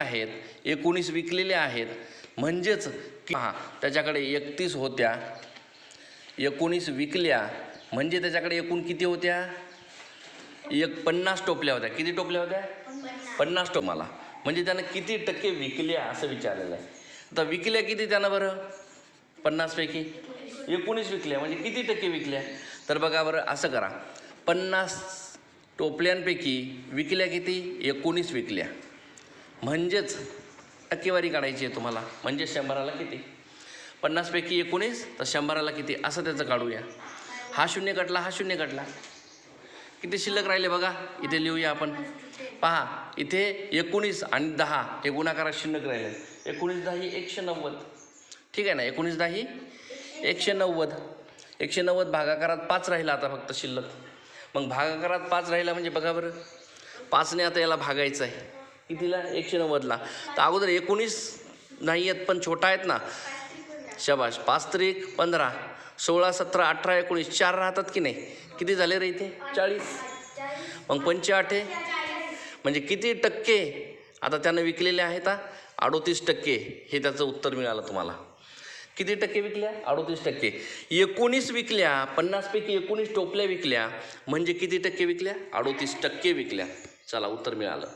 आहेत, 19 विकलेल्या आहेत. म्हणजेच हां, त्याच्याकडे 31 होत्या, 19 विकल्या म्हणजे त्याच्याकडे एकूण किती होत्या? 50 टोपल्या होत्या. किती टोपल्या होत्या? 50 मला. म्हणजे त्यानं किती टक्के विकल्या असं विचारलेलं आहे. आता विकल्या किती त्यानं बरं? 50 पैकी 19 विकल्या म्हणजे किती टक्के विकल्या? तर बघा बरं, असं करा, 50 टोपल्यांपैकी विकल्या किती? 19 विकल्या. म्हणजेच टक्केवारी काढायची आहे तुम्हाला. म्हणजे 100ला किती? 50 पैकी 19 तर 100ला किती असं त्याचं काढूया. हा शून्य कटला, हा शून्य कटला, किती शिल्लक राहिले बघा. इथे लिहूया आपण. पहा, इथे 19 आणि 10 हे गुणाकारात शिल्लक राहिले. 19 10 190. ठीक आहे ना. 19 10 190. 190 भागाकारात 5 राहिला आता फक्त शिल्लक. मग भागाकारात 5 राहिला म्हणजे बघा बरं, 5ने आता याला भागायचं आहे. कितीला? 190ला. तर अगोदर 19 नाही आहेत पण छोटा आहेत ना. शबाश. 5 त्रिक 15, 16 17 18 19 4 राहतात की नाही. किती झाले रे इथे? 40. मग 5 म्हणजे किती टक्के आता त्यानं विकलेले आहेत? 38%. हे त्याचं उत्तर मिळालं तुम्हाला. किती टक्के विकल्या? 38%. 19 विकल्या, 50 पैकी 19 टोपल्या विकल्या म्हणजे किती टक्के विकल्या? 38% विकल्या. चला, उत्तर मिळालं.